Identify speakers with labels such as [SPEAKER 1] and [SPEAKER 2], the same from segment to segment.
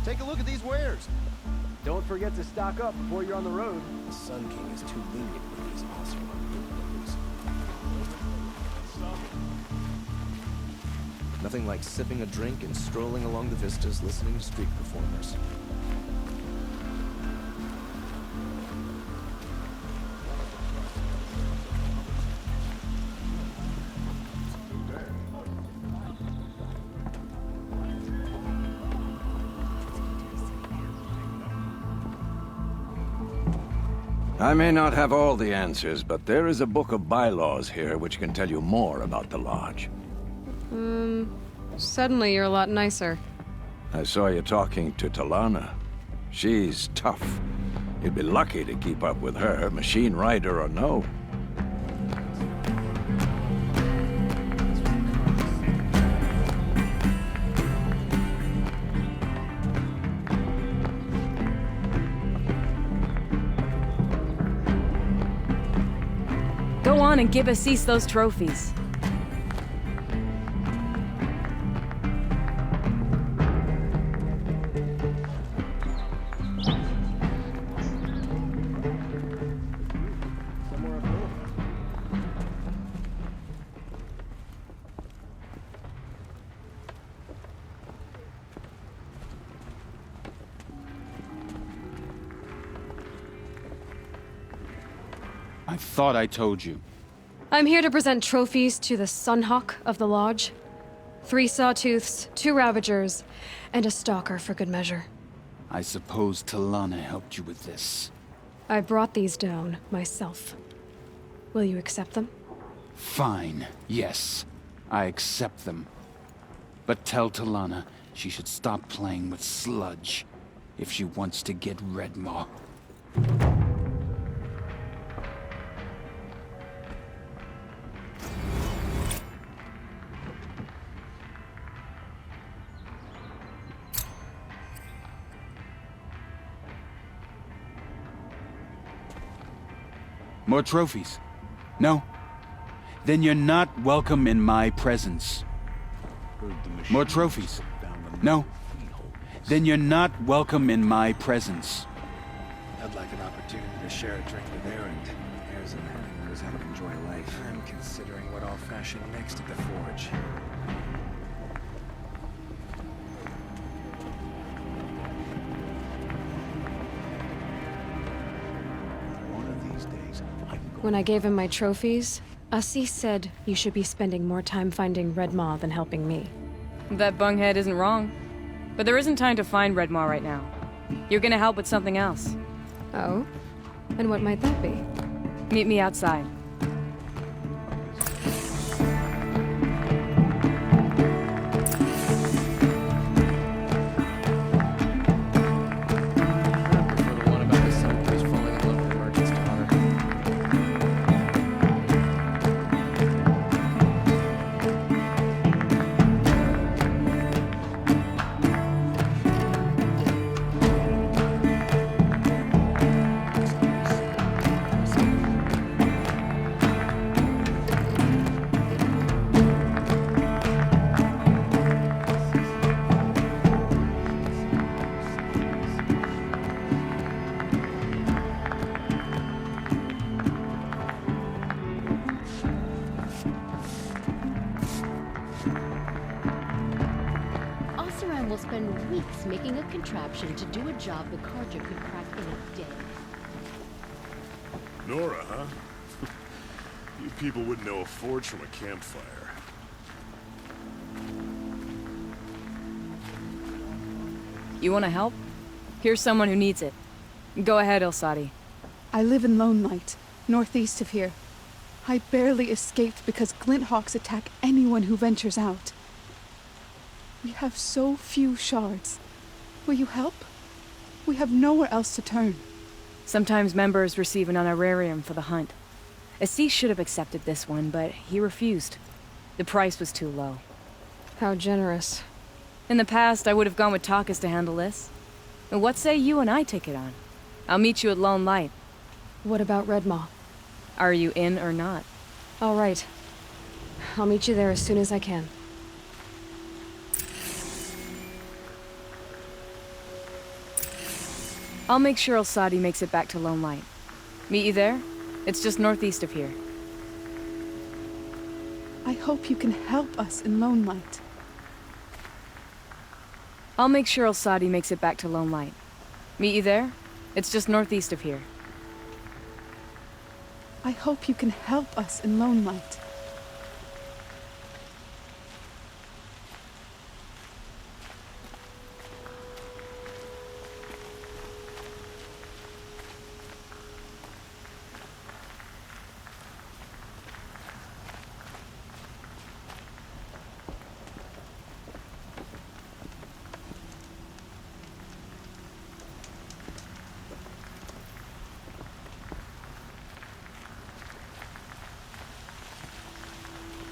[SPEAKER 1] Take a look at these wares.
[SPEAKER 2] Don't forget to stock up before you're on the road.
[SPEAKER 1] The Sun King is too lenient with these Oseram bootlickers. Nothing like sipping a drink and strolling along the vistas listening to street performers.
[SPEAKER 3] I may not have all the answers, but there is a book of bylaws here which can tell you more about the lodge.
[SPEAKER 4] Suddenly you're a lot nicer.
[SPEAKER 3] I saw you talking to Talana. She's tough. You'd be lucky to keep up with her, machine rider or no.
[SPEAKER 5] Go on and give Assis those trophies.
[SPEAKER 6] I thought I told you.
[SPEAKER 4] I'm here to present trophies to the Sunhawk of the Lodge. 3 Sawtooths, 2 Ravagers, and a Stalker for good measure.
[SPEAKER 6] I suppose Talana helped you with this.
[SPEAKER 4] I brought these down myself. Will you accept them?
[SPEAKER 6] Fine, yes. I accept them. But tell Talana she should stop playing with sludge if she wants to get Redmaw. More trophies? No? Then you're not welcome in my presence. More trophies? No? Then you're not welcome in my presence.
[SPEAKER 1] I'd like an opportunity to share a drink with Aaron. There's a man who knows how to enjoy life. I'm considering what I'll fashion next at the forge. One of these days,
[SPEAKER 4] When I gave him my trophies, Assis said you should be spending more time finding Redmaw than helping me.
[SPEAKER 5] That bunghead isn't wrong. But there isn't time to find Redmaw right now. You're gonna help with something else.
[SPEAKER 4] Oh? And what might that be?
[SPEAKER 5] Meet me outside.
[SPEAKER 1] for the one about the Sun Priest falling in love with the merchant's daughter.
[SPEAKER 7] Oseram will spend weeks making a contraption to do a job the Carja could crack in a day.
[SPEAKER 8] Nora, huh? You people wouldn't know a forge from a campfire.
[SPEAKER 5] You wanna help? Here's someone who needs it. Go ahead, Ilsati.
[SPEAKER 9] I live in Lone Light, northeast of here. I barely escaped because Glinthawks attack anyone who ventures out. We have so few shards. Will you help? We have nowhere else to turn.
[SPEAKER 5] Sometimes members receive an honorarium for the hunt. Assis should have accepted this one, but he refused. The price was too low.
[SPEAKER 4] How generous.
[SPEAKER 5] In the past, I would have gone with Takas to handle this. And what say you and I take it on? I'll meet you at Lone Light.
[SPEAKER 4] What about Redmaw?
[SPEAKER 5] Are you in or not?
[SPEAKER 4] All right. I'll meet you there as soon as I can.
[SPEAKER 5] I'll make sure Al-Sadi makes it back to Lone Light. Meet you there? It's just northeast of here.
[SPEAKER 9] I hope you can help us in Lone Light.
[SPEAKER 5] I'll make sure Al-Sadi makes it back to Lone Light. Meet you there? It's just northeast of here.
[SPEAKER 9] I hope you can help us in Lone Light.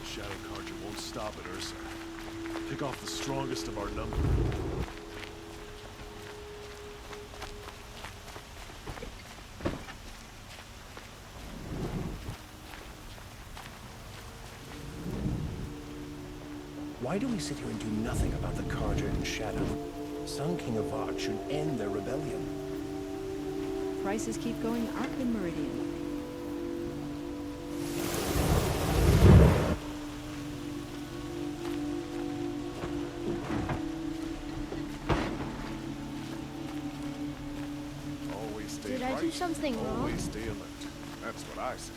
[SPEAKER 8] The Shadow Carja won't stop at Ursa. Pick off the strongest of our number.
[SPEAKER 10] Why do we sit here and do nothing about the Carja and Shadow? Sun King of Ard should end their rebellion.
[SPEAKER 7] Prices keep going up in Meridian.
[SPEAKER 8] Always stay
[SPEAKER 7] Did
[SPEAKER 8] right.
[SPEAKER 7] I do something wrong?
[SPEAKER 8] Always stay alert. That's what I say.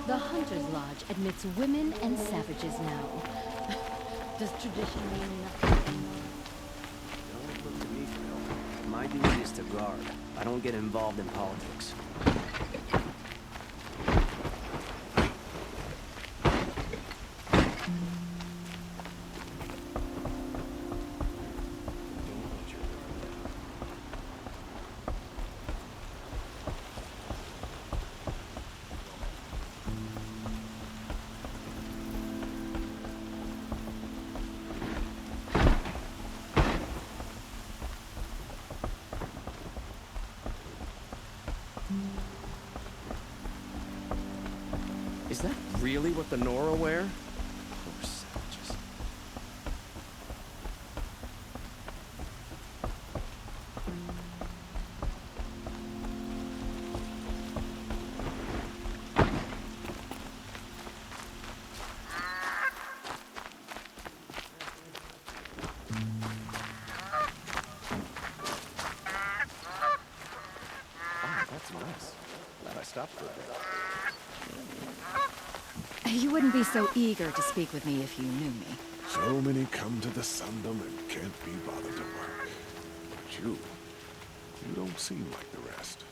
[SPEAKER 7] The Hunter's Lodge admits women and savages now. Does tradition mean nothing?
[SPEAKER 2] Don't look to me, Phil. My duty is to guard. I don't get involved in politics.
[SPEAKER 10] Is that really what the Nora wear? Poor savages. Oh, that's nice. Glad I stopped for a bit.
[SPEAKER 7] You wouldn't be so eager to speak with me if you knew me.
[SPEAKER 8] So many come to the Sundom and can't be bothered to work. But you don't seem like the rest.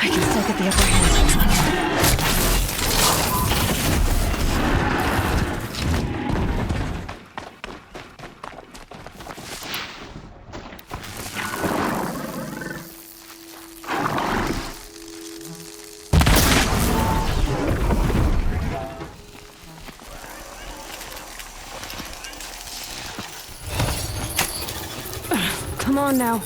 [SPEAKER 7] I can still get the upper hand.
[SPEAKER 4] Come on now.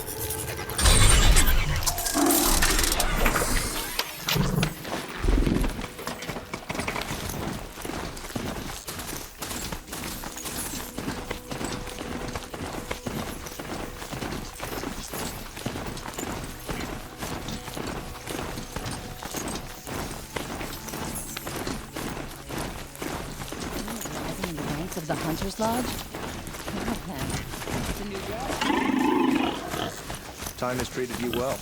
[SPEAKER 7] In the ranks of the Hunter's Lodge? Well then, it's a new job.
[SPEAKER 10] Time has treated you well.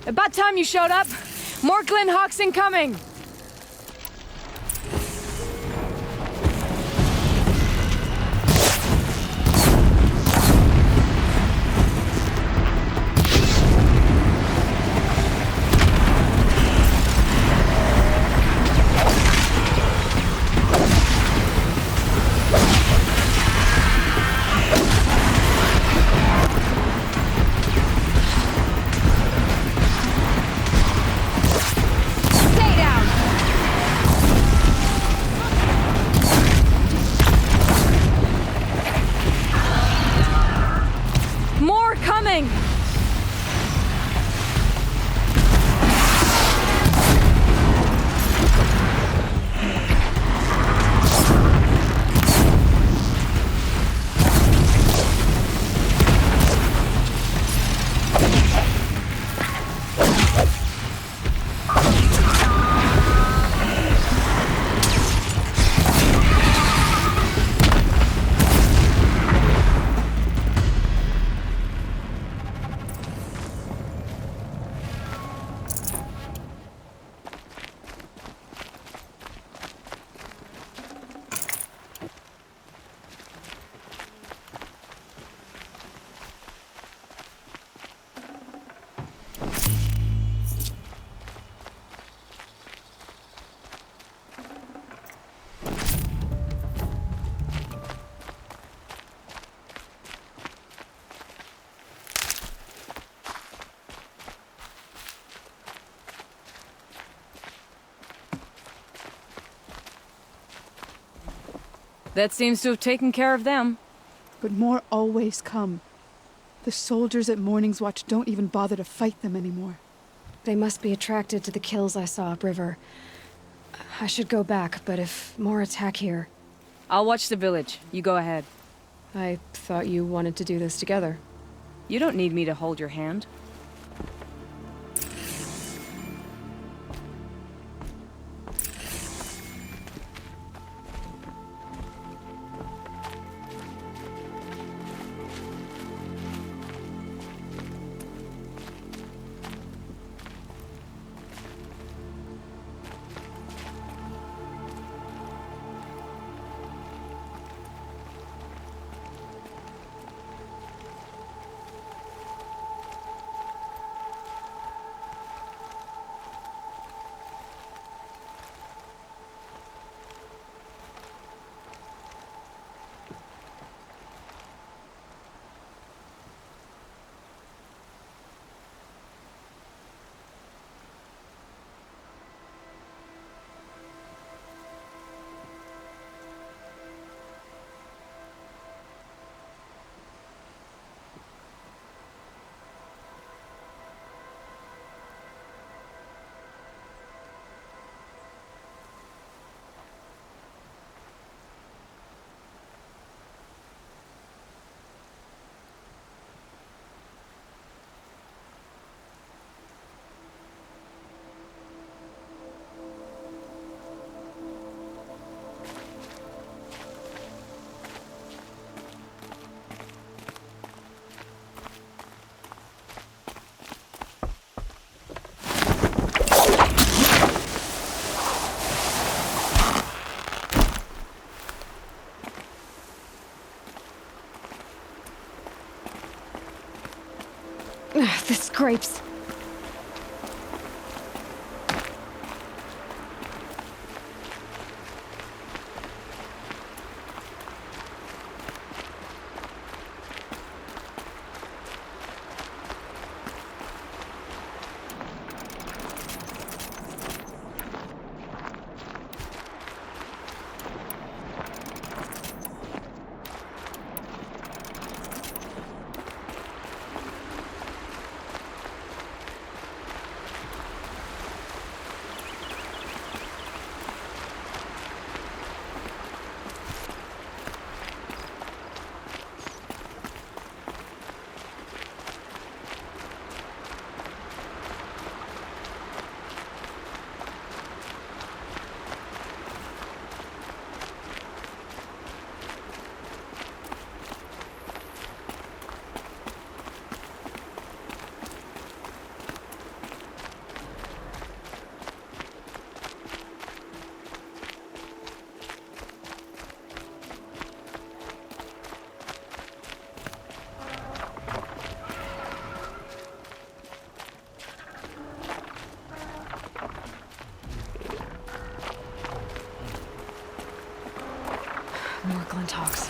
[SPEAKER 5] About time you showed up. More Glen Hawks incoming. Stay down. That seems to have taken care of them.
[SPEAKER 9] But more always come. The soldiers at Morning's Watch don't even bother to fight them anymore.
[SPEAKER 4] They must be attracted to the kills I saw upriver. I should go back, but if more attack here...
[SPEAKER 5] I'll watch the village. You go ahead.
[SPEAKER 4] I thought you wanted to do this together.
[SPEAKER 5] You don't need me to hold your hand.
[SPEAKER 4] The scrapes. More Glinthawks.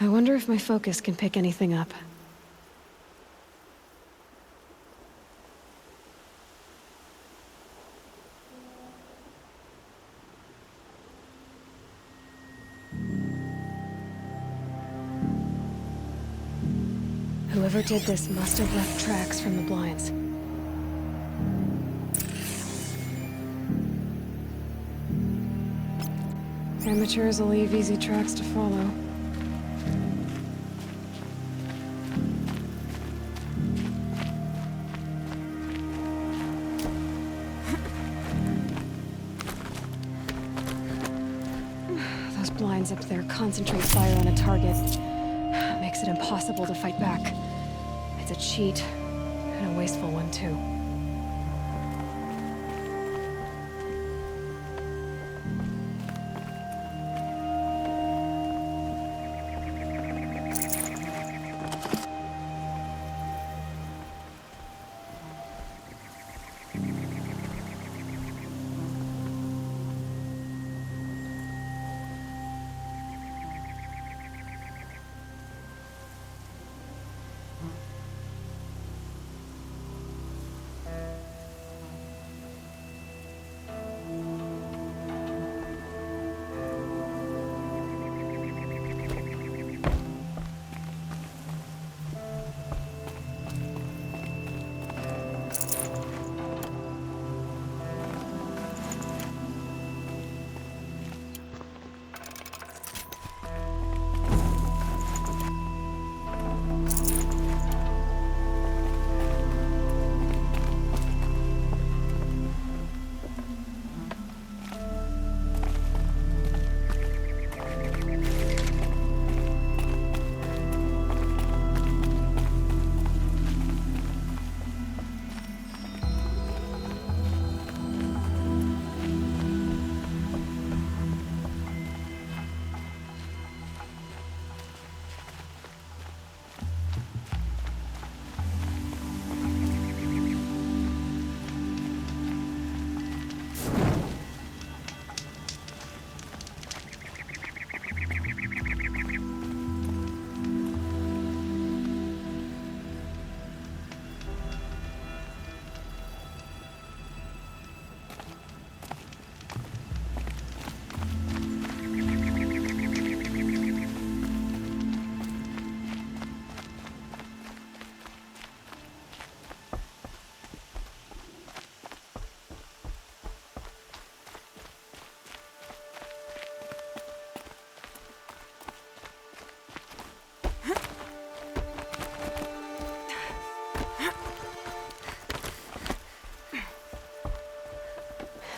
[SPEAKER 4] I wonder if my focus can pick anything up. Whoever did this must have left tracks from the blinds. Amateurs will leave easy tracks to follow. Those blinds up there concentrate fire on a target. Makes it impossible to fight back. It's a cheat, and a wasteful one too.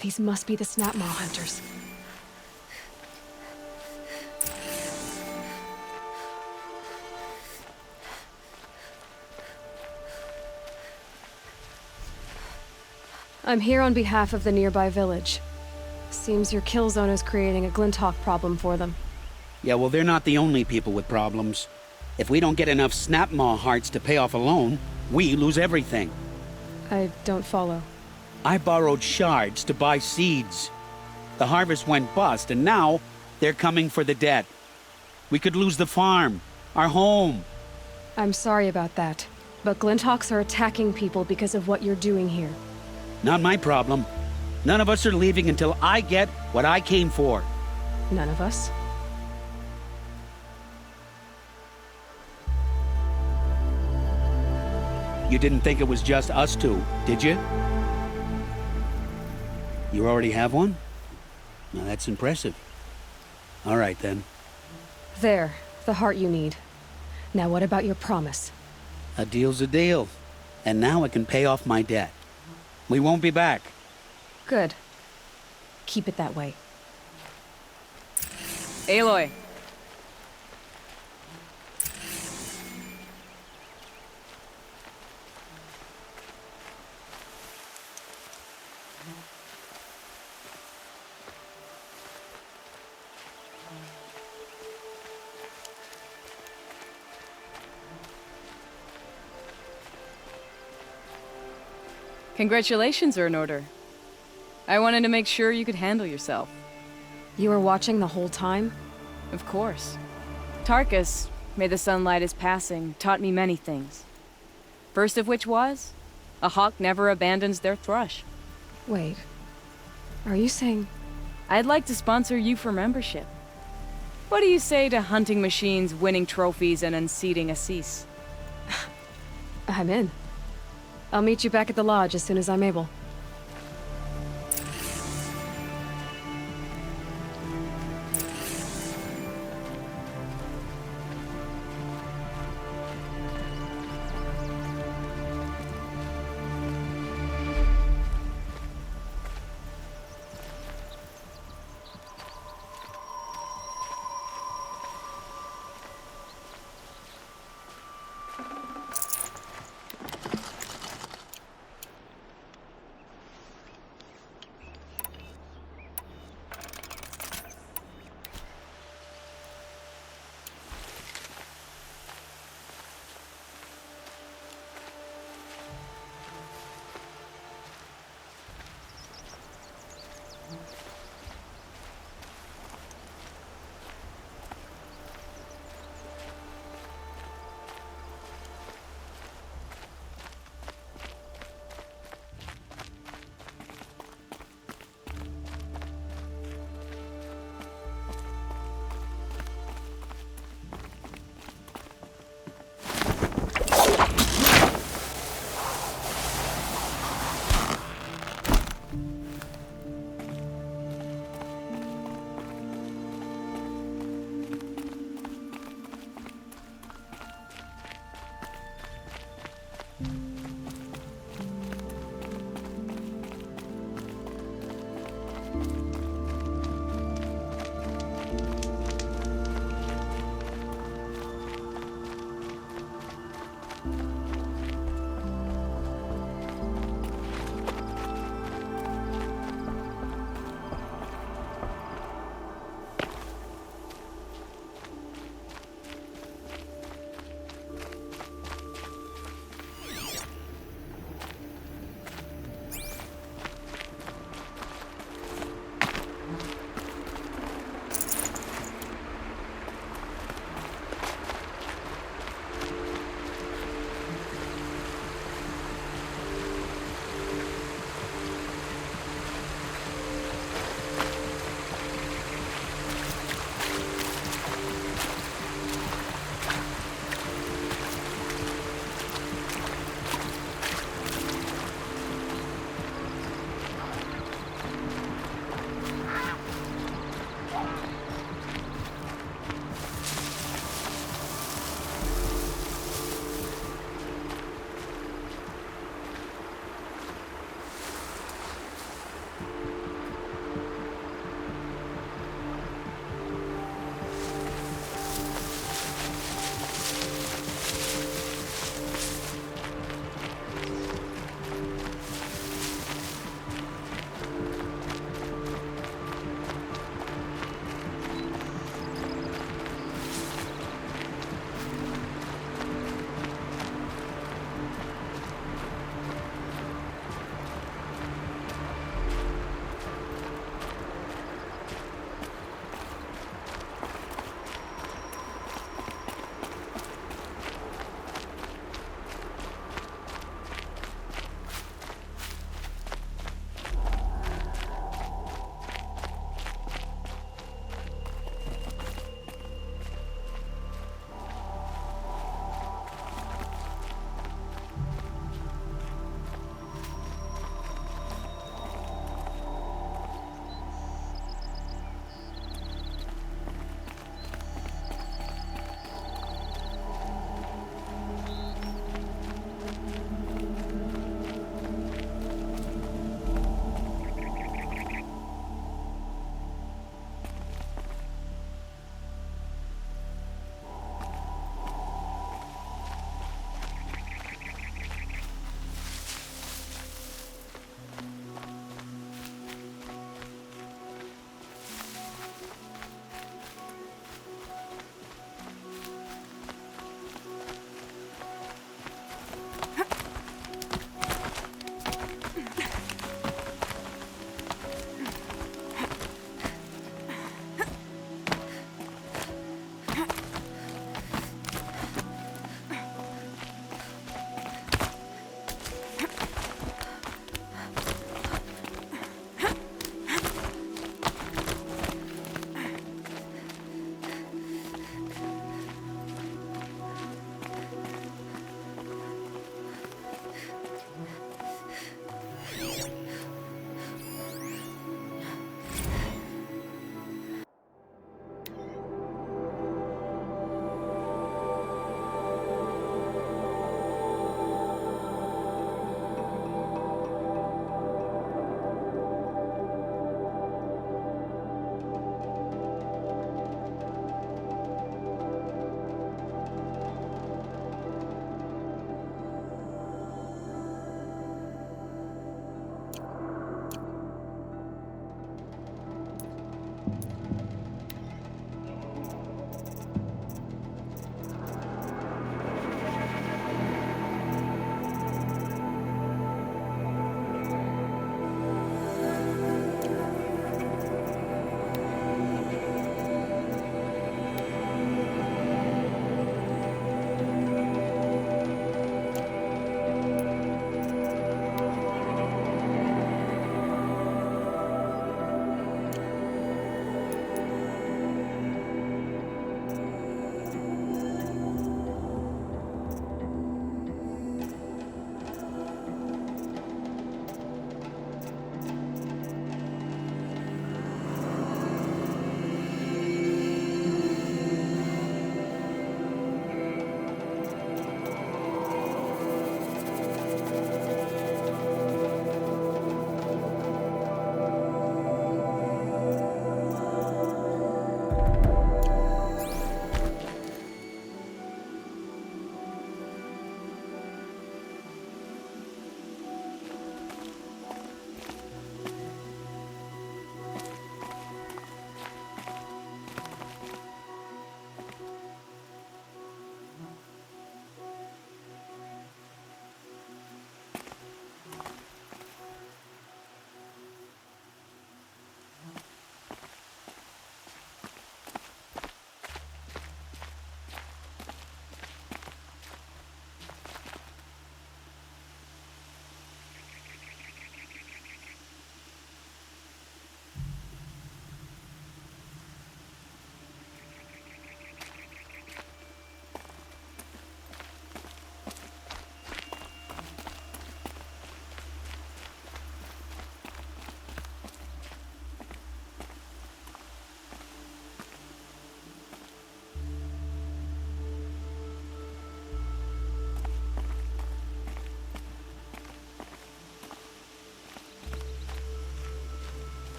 [SPEAKER 4] These must be the Snapmaw hunters. I'm here on behalf of the nearby village. Seems your kill zone is creating a Glinthawk problem for them.
[SPEAKER 11] Yeah, well, they're not the only people with problems. If we don't get enough Snapmaw hearts to pay off a loan, we lose everything.
[SPEAKER 4] I don't follow.
[SPEAKER 11] I borrowed shards to buy seeds. The harvest went bust, and now they're coming for the debt. We could lose the farm, our home.
[SPEAKER 4] I'm sorry about that, but Glinthawks are attacking people because of what you're doing here.
[SPEAKER 11] Not my problem. None of us are leaving until I get what I came for.
[SPEAKER 4] None of us?
[SPEAKER 11] You didn't think it was just us two, did you? You already have one? Now that's impressive. All right, then.
[SPEAKER 4] There, the heart you need. Now what about your promise?
[SPEAKER 11] A deal's a deal. And now I can pay off my debt. We won't be back.
[SPEAKER 4] Good. Keep it that way.
[SPEAKER 5] Aloy. Congratulations are in order. I wanted to make sure you could handle yourself.
[SPEAKER 4] You were watching the whole time?
[SPEAKER 5] Of course. Tarkus, may the sunlight is passing, taught me many things. First of which was, a hawk never abandons their thrush.
[SPEAKER 4] Wait. Are you saying...
[SPEAKER 5] I'd like to sponsor you for membership. What do you say to hunting machines, winning trophies, and unseating Assis?
[SPEAKER 4] I'm in. I'll meet you back at the lodge as soon as I'm able.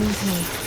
[SPEAKER 4] with me.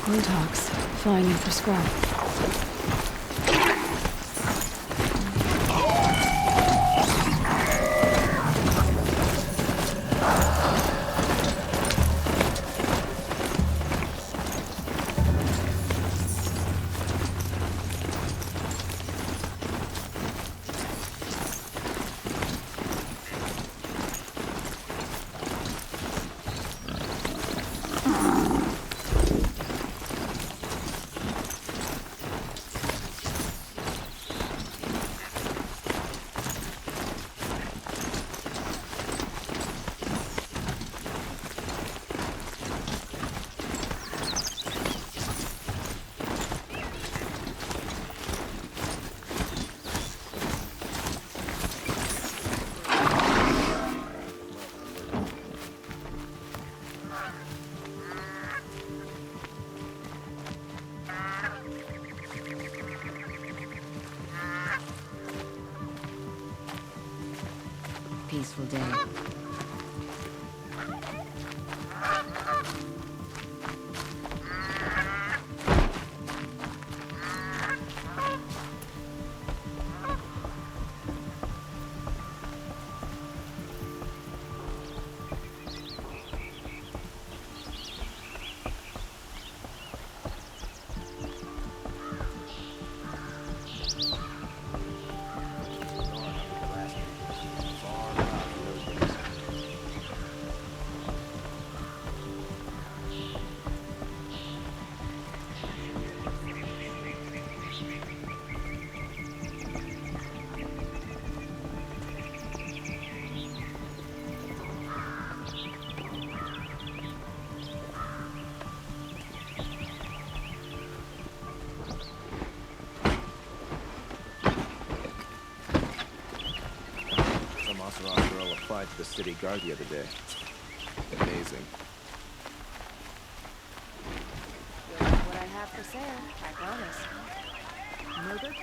[SPEAKER 4] Roadhogs, flying in for scrap.
[SPEAKER 5] Peaceful day.
[SPEAKER 10] Girl applied to the city guard the other day. Amazing.
[SPEAKER 5] You'll like what I have for sale, I promise. Murder?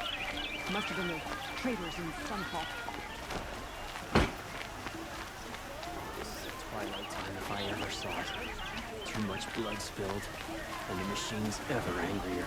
[SPEAKER 5] Must have been the traitors in Sunfall.
[SPEAKER 2] This is a twilight time if I ever saw it. Too much blood spilled, and the machine's ever angrier.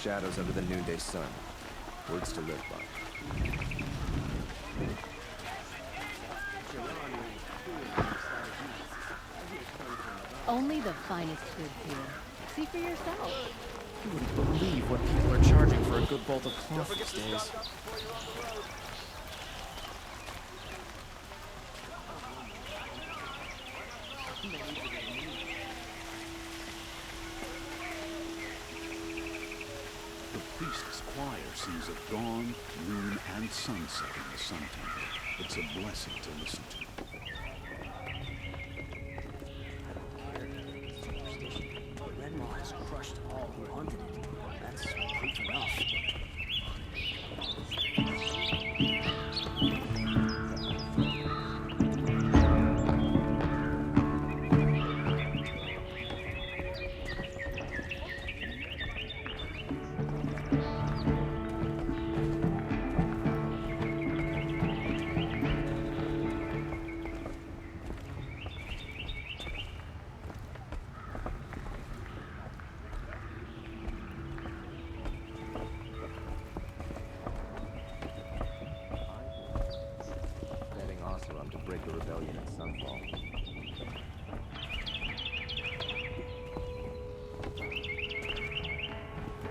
[SPEAKER 12] shadows under the noonday sun. Words to live by.
[SPEAKER 7] Only the finest goods here. See for yourself.
[SPEAKER 2] You wouldn't believe what people are charging for a good bolt of cloth these days.
[SPEAKER 6] The priest's choir sings at dawn, noon, and sunset in the Sun Temple. It's a blessing to listen to.
[SPEAKER 2] Red Maw has crushed all who hunted it. That's proof enough.
[SPEAKER 12] To break the rebellion at Sunfall.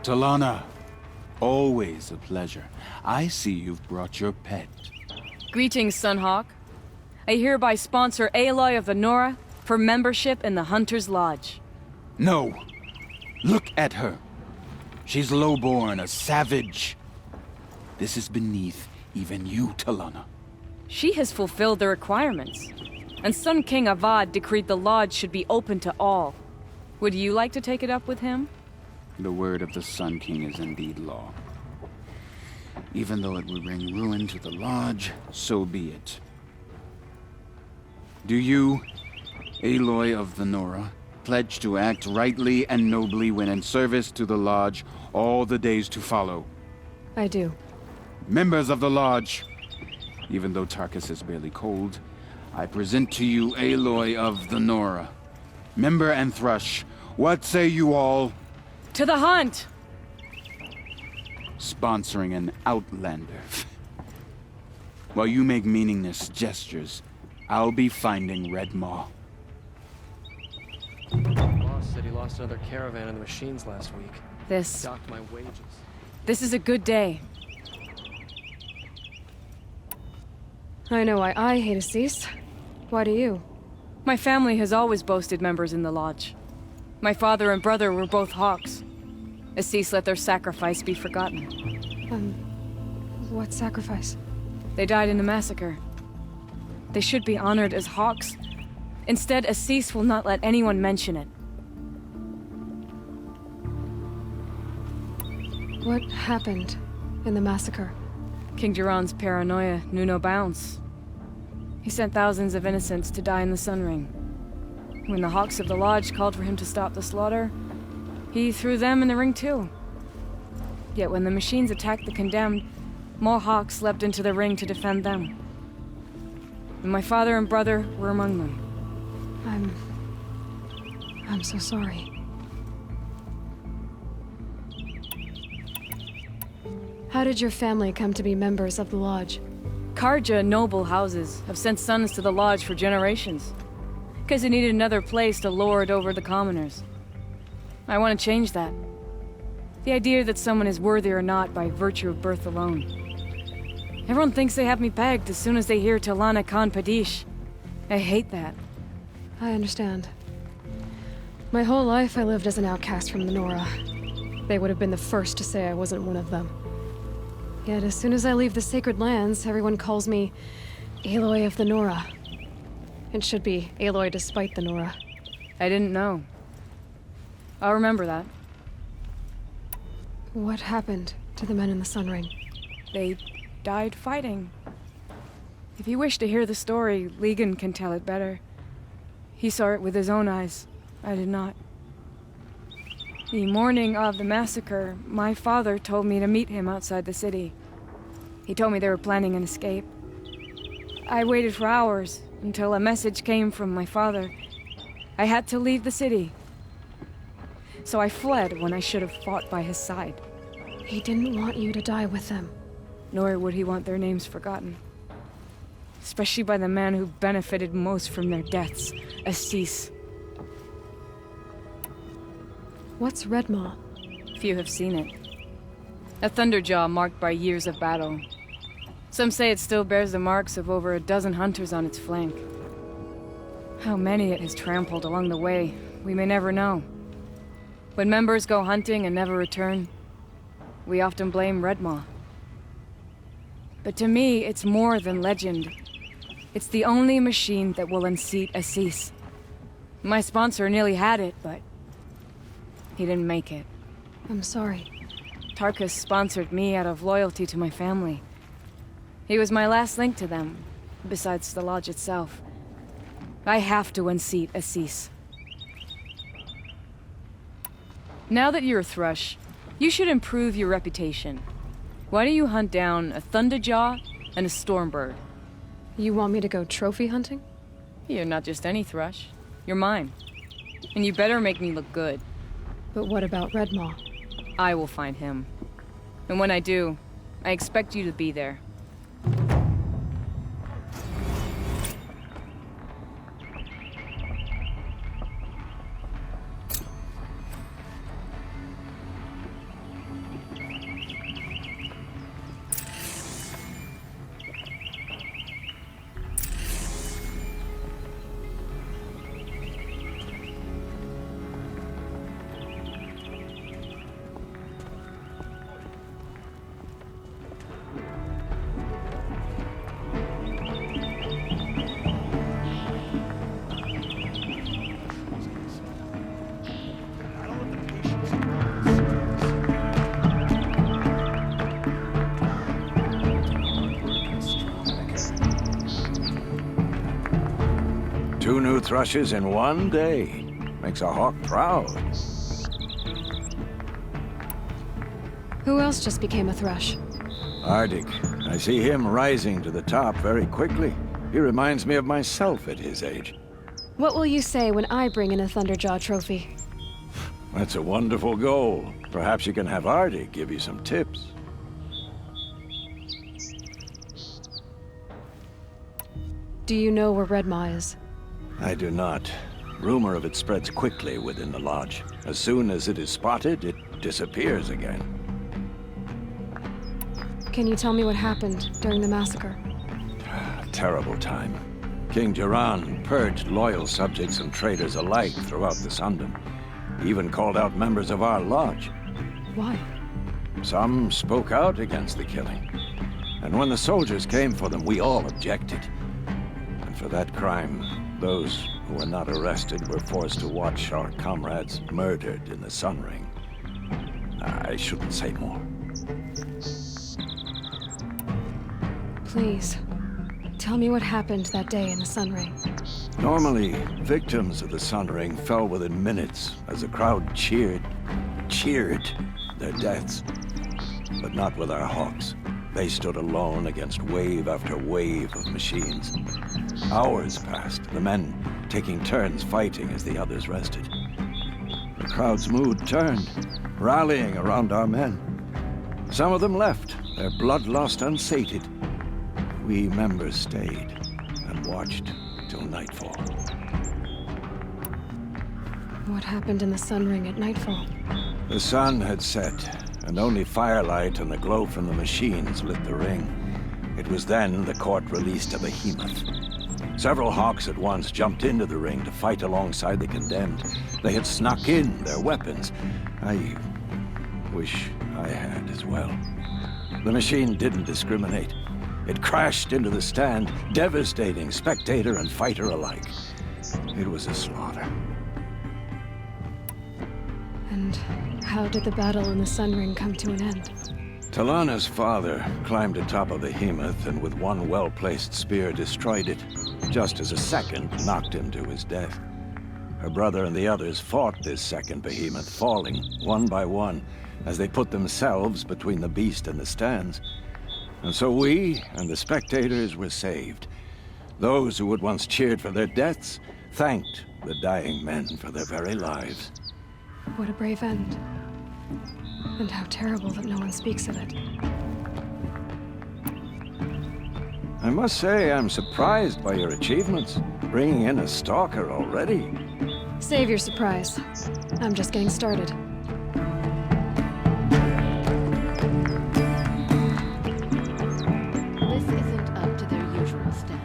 [SPEAKER 6] Talana, always a pleasure. I see you've brought your pet.
[SPEAKER 5] Greetings, Sunhawk. I hereby sponsor Aloy of the Nora for membership in the Hunter's Lodge.
[SPEAKER 6] No! Look at her. She's lowborn, a savage. This is beneath even you, Talana.
[SPEAKER 5] She has fulfilled the requirements, and Sun King Avad decreed the lodge should be open to all. Would you like to take it up with him?
[SPEAKER 6] The word of the Sun King is indeed law. Even though it would bring ruin to the lodge, so be it. Do you, Aloy of the Nora, pledge to act rightly and nobly when in service to the lodge all the days to follow?
[SPEAKER 4] I do.
[SPEAKER 6] Members of the lodge, even though Tarkus is barely cold, I present to you Aloy of the Nora. Member and Thrush, what say you all?
[SPEAKER 5] To the hunt!
[SPEAKER 6] Sponsoring an outlander. While you make meaningless gestures, I'll be finding Red Maw.
[SPEAKER 2] Boss said he lost another caravan in the machines last week.
[SPEAKER 5] This
[SPEAKER 2] Docked my wages.
[SPEAKER 5] is a good day.
[SPEAKER 4] I know why I hate Assis. Why do you?
[SPEAKER 5] My family has always boasted members in the lodge. My father and brother were both hawks. Assis let their sacrifice be forgotten.
[SPEAKER 4] What sacrifice?
[SPEAKER 5] They died in a massacre. They should be honored as hawks. Instead, Assis will not let anyone mention it.
[SPEAKER 4] What happened in the massacre?
[SPEAKER 5] King Duran's paranoia knew no bounds. He sent thousands of innocents to die in the Sun Ring. When the Hawks of the Lodge called for him to stop the slaughter, he threw them in the ring too. Yet when the machines attacked the condemned, more Hawks leapt into the ring to defend them. And my father and brother were among them.
[SPEAKER 4] I'm so sorry. How did your family come to be members of the Lodge?
[SPEAKER 5] Karja noble houses have sent sons to the Lodge for generations, because they needed another place to lord over the commoners. I want to change that. The idea that someone is worthy or not by virtue of birth alone. Everyone thinks they have me pegged as soon as they hear Talana Khan Padish. I hate that.
[SPEAKER 4] I understand. My whole life I lived as an outcast from the Nora. They would have been the first to say I wasn't one of them. Yet as soon as I leave the sacred lands, everyone calls me Aloy of the Nora. It should be Aloy despite the Nora.
[SPEAKER 5] I didn't know. I'll remember that.
[SPEAKER 4] What happened to the men in the Sun Ring?
[SPEAKER 5] They died fighting. If you wish to hear the story, Legan can tell it better. He saw it with his own eyes. I did not. The morning of the massacre, my father told me to meet him outside the city. He told me they were planning an escape. I waited for hours until a message came from my father. I had to leave the city. So I fled when I should have fought by his side.
[SPEAKER 4] He didn't want you to die with them.
[SPEAKER 5] Nor would he want their names forgotten. Especially by the man who benefited most from their deaths, Assis.
[SPEAKER 4] What's Redmaw?
[SPEAKER 5] Few have seen it. A thunderjaw marked by years of battle. Some say it still bears the marks of over a dozen hunters on its flank. How many it has trampled along the way, we may never know. When members go hunting and never return, we often blame Redmaw. But to me, it's more than legend. It's the only machine that will unseat Assis. My sponsor nearly had it, but he didn't make it.
[SPEAKER 4] I'm sorry.
[SPEAKER 5] Tarkus sponsored me out of loyalty to my family. He was my last link to them, besides the lodge itself. I have to unseat Assis. Now that you're a Thrush, you should improve your reputation. Why don't you hunt down a Thunderjaw and a Stormbird?
[SPEAKER 4] You want me to go trophy hunting?
[SPEAKER 5] You're not just any Thrush. You're mine. And you better make me look good.
[SPEAKER 4] But what about Redmaw?
[SPEAKER 5] I will find him. And when I do, I expect you to be there.
[SPEAKER 3] Two new thrushes in one day. Makes a hawk proud.
[SPEAKER 4] Who else just became a Thrush?
[SPEAKER 3] Arctic. I see him rising to the top very quickly. He reminds me of myself at his age.
[SPEAKER 4] What will you say when I bring in a Thunderjaw trophy?
[SPEAKER 3] That's a wonderful goal. Perhaps you can have Arctic give you some tips.
[SPEAKER 4] Do you know where Redmaw is?
[SPEAKER 3] I do not. Rumor of it spreads quickly within the lodge. As soon as it is spotted, it disappears again.
[SPEAKER 4] Can you tell me what happened during the massacre?
[SPEAKER 3] A terrible time. King Jiran purged loyal subjects and traitors alike throughout the Sundom. He even called out members of our lodge.
[SPEAKER 4] Why?
[SPEAKER 3] Some spoke out against the killing. And when the soldiers came for them, we all objected. And for that crime, those who were not arrested were forced to watch our comrades murdered in the Sun Ring. I shouldn't say more.
[SPEAKER 4] Please, tell me what happened that day in the Sun Ring.
[SPEAKER 3] Normally, victims of the Sun Ring fell within minutes as the crowd cheered their deaths. But not with our hawks. They stood alone against wave after wave of machines. Hours passed, the men taking turns fighting as the others rested. The crowd's mood turned, rallying around our men. Some of them left, their bloodlust unsated. We members stayed and watched till nightfall.
[SPEAKER 4] What happened in the Sun Ring at nightfall?
[SPEAKER 3] The sun had set, and only firelight and the glow from the machines lit the ring. It was then the court released a behemoth. Several hawks at once jumped into the ring to fight alongside the condemned. They had snuck in their weapons. I wish I had as well. The machine didn't discriminate. It crashed into the stand, devastating spectator and fighter alike. It was a slaughter.
[SPEAKER 4] And how did the battle in the Sun Ring come to an end?
[SPEAKER 3] Talana's father climbed atop a behemoth and with one well-placed spear destroyed it, just as a second knocked him to his death. Her brother and the others fought this second behemoth, falling one by one as they put themselves between the beast and the stands. And so we and the spectators were saved. Those who had once cheered for their deaths thanked the dying men for their very lives.
[SPEAKER 4] What a brave end. And how terrible that no one speaks of it.
[SPEAKER 3] I must say, I'm surprised by your achievements. Bringing in a stalker already.
[SPEAKER 4] Save your surprise. I'm just getting started.
[SPEAKER 7] This isn't up to their usual standard.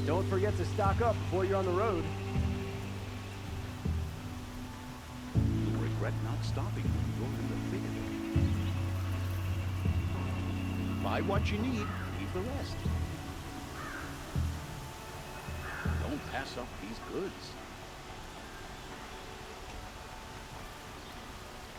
[SPEAKER 12] Don't forget to stock up before you're on the road.
[SPEAKER 13] You'll regret not stopping when you're in the thick of it. Buy what you need, leave the rest. Don't pass up these goods.